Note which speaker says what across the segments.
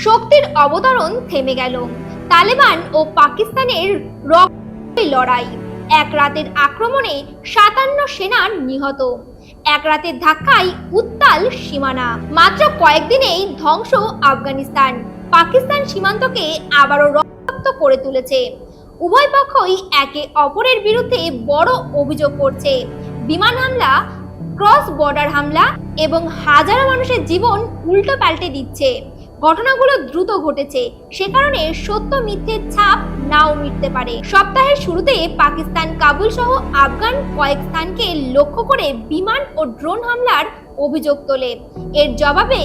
Speaker 1: শক্তির অবতরণ থেমে গেল। তালেবান ও পাকিস্তানের রক্তের লড়াই। এক রাতের আক্রমণে 57 সেনা নিহত। এক রাতের ধাক্কায় উত্তাল সীমানা। মাত্র কয়েকদিনেই ধ্বংস আফগানিস্তান। পাকিস্তান সীমান্তকে আবারও রক্তাক্ত করে তুলেছে। উভয় পক্ষই একে অপরের বিরুদ্ধে বড় অভিযোগ করছে। বিমান হামলা, ক্রস বর্ডার হামলা এবং হাজারো মানুষের জীবন উল্টো পাল্টে দিচ্ছে। ঘটনাগুলো দ্রুত ঘটেছে, সে কারণে সত্য মিথ্যের ছাপ নাও মিটতে পারে। সপ্তাহের শুরুতে পাকিস্তান কাবুল সহ আফগান কয়েক স্থানকে লক্ষ্য করে বিমান ও ড্রোন হামলার অভিযোগ তোলে। এর জবাবে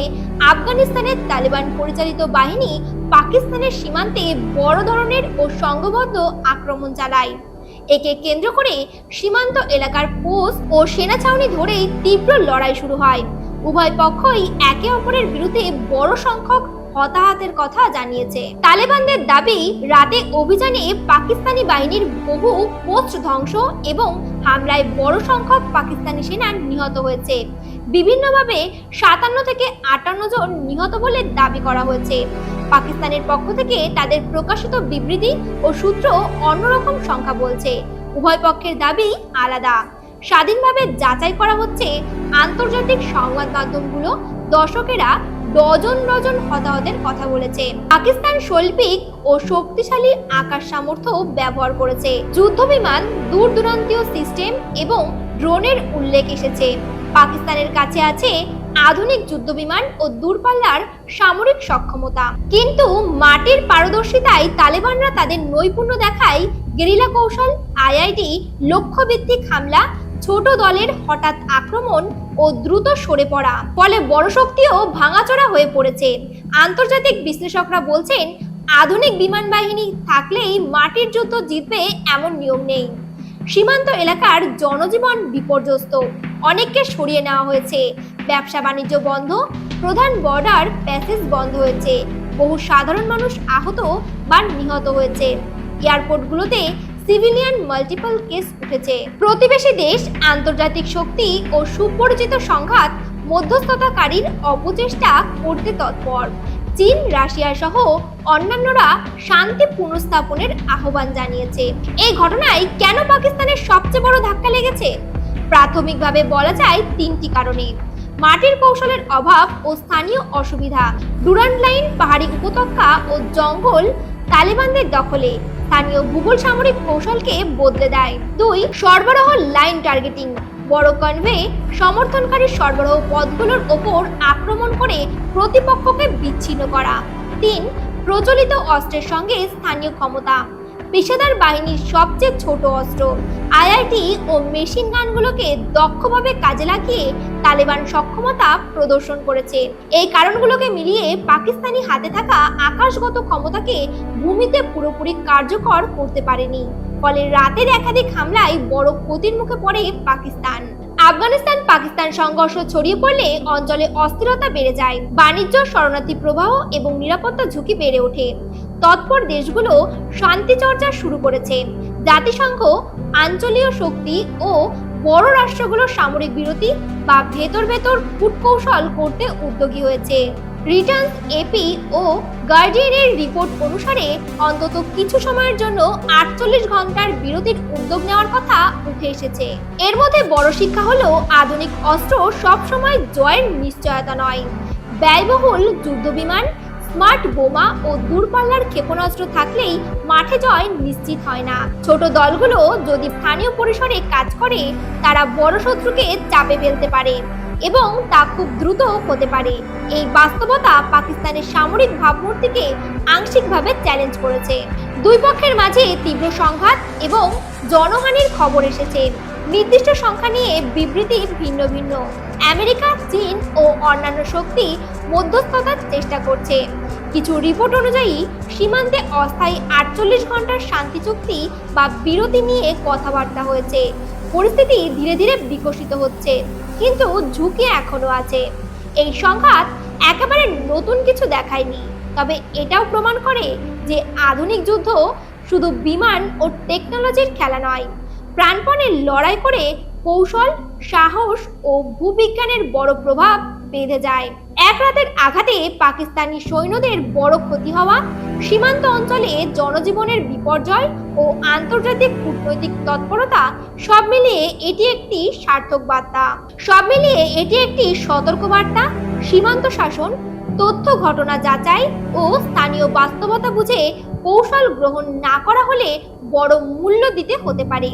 Speaker 1: আফগানিস্তানের তালেবান পরিচালিত বাহিনী পাকিস্তানের সীমান্তে বড় ধরনের ও সংঘবদ্ধ আক্রমণ চালায়। একে কেন্দ্র করে সীমান্ত এলাকার পোস্ট ও সেনা ছাউনি ধরে তীব্র লড়াই শুরু হয়। উভয় পক্ষই একে অপরের বিরুদ্ধে বড় সংখ্যক হতাহতের কথা জানিয়েছে। তালেবানদের দাবি, রাতে অভিযানে পাকিস্তানি বাহিনীর বহু পোস্ট ধ্বংস এবং হামলায় বড় সংখ্যক পাকিস্তানি সেনা নিহত হয়েছে। বিভিন্নভাবে 57 থেকে 58 জন নিহত বলে দাবি করা হয়েছে। পাকিস্তানের পক্ষ থেকে তাদের প্রকাশিত বিবৃতি ও সূত্র অন্যরকম সংখ্যা বলছে। উভয় পক্ষের দাবি আলাদা। স্বাধীনভাবে যাচাই করা হচ্ছে। আন্তর্জাতিক সংবাদ মাধ্যমগুলো দর্শকেরা ডজন ডজন হতাহতের কথা বলেছে। পাকিস্তান শৈল্পিক ও শক্তিশালী আকাশ সামর্থ্য ব্যবহার করেছে। যুদ্ধ বিমান, দূর দূরান্তীয় সিস্টেম এবং ড্রোনের উল্লেখ এসেছে। পাকিস্তানের কাছে আছে আধুনিক যুদ্ধ বিমান ও দূরপাল্লার সামরিক সক্ষমতা। কিন্তু মাটির পারদর্শিতায় তালেবানরা তাদের নৈপুণ্য দেখায়। গেরিলা কৌশল, আইআইডি, লক্ষ্যভিত্তিক হামলা, ছোট দলের হঠাৎ আক্রমণ ও দ্রুত সরে পড়া, ফলে বড় শক্তিও ভাঙাচোরা হয়ে পড়েছে। আন্তর্জাতিক বিশ্লেষকরা বলছেন, আধুনিক বিমান বাহিনী থাকলেই মাটির যুদ্ধ জিতবে এমন নিয়ম নেই। সীমান্ত এলাকার জনজীবন বিপর্যস্ত, অনেককে সরিয়ে নেওয়া হয়েছে। ব্যবসা বাণিজ্য বন্ধ, প্রধান বর্ডার প্যাসেজ বন্ধ হয়েছে। বহু সাধারণ মানুষ আহত বা নিহত হয়েছে। এয়ারপোর্টগুলোতে সিভিলিয়ান মাল্টিপল কেস উঠেছে। প্রতিবেশী দেশ, আন্তর্জাতিক শক্তি ও সুপরিচিত সংঘাত মধ্যস্থতাকারীর অপচেষ্টা করতে তৎপর। চীন, রাশিয়া সহ অন্যান্যরা শান্তি পুনঃস্থাপনের আহ্বান জানিয়েছে। এই ঘটনায় কেন পাকিস্তানের সবচেয়ে বড় ধাক্কা লেগেছে? প্রাথমিকভাবে বলা যায় 3টি কারণে। মাটির কৌশলের অভাব ও স্থানীয় অসুবিধা। ডুরান্ড লাইন, পাহাড়ি উপত্যকা ও জঙ্গল তালেবানদের দখলে। স্থানীয় ভূগোল সামরিক কৌশলকে বদলে দেয়। 2. সরবরাহ লাইন টার্গেটিং। বড় কনভে সমর্থনকারী সরবরাহ পথগুলোর ওপর আক্রমণ করে প্রতিপক্ষকে বিচ্ছিন্ন করা। 3. প্রচলিত অস্ত্রের সঙ্গে স্থানীয় ক্ষমতা। পেশাদার বাহিনীর সবচেয়ে ছোট অস্ত্র আইআইটি ও মেশিন গানগুলোকে দক্ষভাবে কাজে লাগিয়ে তালেবান সক্ষমতা প্রদর্শন করেছে। এই কারণগুলোকে মিলিয়ে পাকিস্তানি হাতে থাকা আকাশগত ক্ষমতাকে ভূমিতে পুরোপুরি কার্যকর করতে পারেনি। ফলে রাতের একাধিক হামলায় বড় ক্ষতির মুখে পড়ে পাকিস্তান। আফগানিস্তান পাকিস্তান সংঘর্ষ ছড়িয়ে পড়লে অঞ্চলে অস্থিরতা বেড়ে যায়। বাণিজ্য, শরণার্থী প্রবাহ এবং নিরাপত্তা ঝুঁকি বেড়ে ওঠে। তৎপর দেশগুলো শান্তি চর্চা শুরু করেছে। জাতিসংঘ আঞ্চলীয় শক্তি ও বড় রাষ্ট্রগুলোর সামরিক বিরতি বা ভেতর কূটকৌশল করতে উদ্যোগী হয়েছে। রিটার্নস, এপি ও গার্ডিয়ানের রিপোর্ট অনুসারে অন্তত কিছু সময়ের জন্য 48 ঘন্টার বিরতির উদ্যোগ নেওয়ার কথা উঠে এসেছে। এর মধ্যে বড় শিক্ষা হলো, আধুনিক অস্ত্র সবসময় জয়ের নিশ্চয়তা নয়। ব্যয়বহুল যুদ্ধ বিমান, স্মার্ট বোমা ও দূরপাল্লার ক্ষেপণাস্ত্র থাকলেই মাঠে জয় নিশ্চিত হয় না। ছোট দলগুলো যদি স্থানীয় পরিসরে কাজ করে, তারা বড় শত্রুকে চাপে ফেলতে পারে এবং তা খুব দ্রুত হতে পারে। এই বাস্তবতা পাকিস্তানের সামরিক ভাবমূর্তিকে আংশিকভাবে চ্যালেঞ্জ করেছে। দুই পক্ষের মাঝে তীব্র সংঘাত এবং জনহানির খবর এসেছে। নির্দিষ্ট সংখ্যা নিয়ে বিবৃতি ভিন্ন ভিন্ন। আমেরিকা, চীন ও অন্যান্য শক্তি মধ্যস্থতার চেষ্টা করছে। কিছু রিপোর্ট অনুযায়ী সীমান্তে অস্থায়ী 48 ঘন্টার শান্তি চুক্তি বা বিরতি নিয়ে কথাবার্তা হয়েছে। পরিস্থিতি ধীরে ধীরে বিকশিত হচ্ছে, কিন্তু ঝুঁকি এখনো আছে। এই সংঘাত একেবারে নতুন কিছু দেখায়নি, তবে এটাও প্রমাণ করে যে আধুনিক যুদ্ধ শুধু বিমান ও টেকনোলজির খেলা নয়। প্রাণপণে লড়াই করে কৌশল, সাহস ও ভূবিজ্ঞানের বড় প্রভাব বেঁধে যায়। এক রাতের আঘাতে পাকিস্তানি সৈন্যদের বড় ক্ষতি হওয়া, সীমান্ত অঞ্চলে জনজীবনের বিপর্যয় ও আন্তর্জাতিক কূটনৈতিক তৎপরতা সব মিলিয়ে এটি একটি সার্থক বার্তা। সব মিলিয়ে এটি একটি সতর্কবার্তা। সীমান্ত শাসন, তথ্য ঘটনা যাচাই ও স্থানীয় বাস্তবতা বুঝে কৌশল গ্রহণ না করা হলে বড় মূল্য দিতে হতে পারে।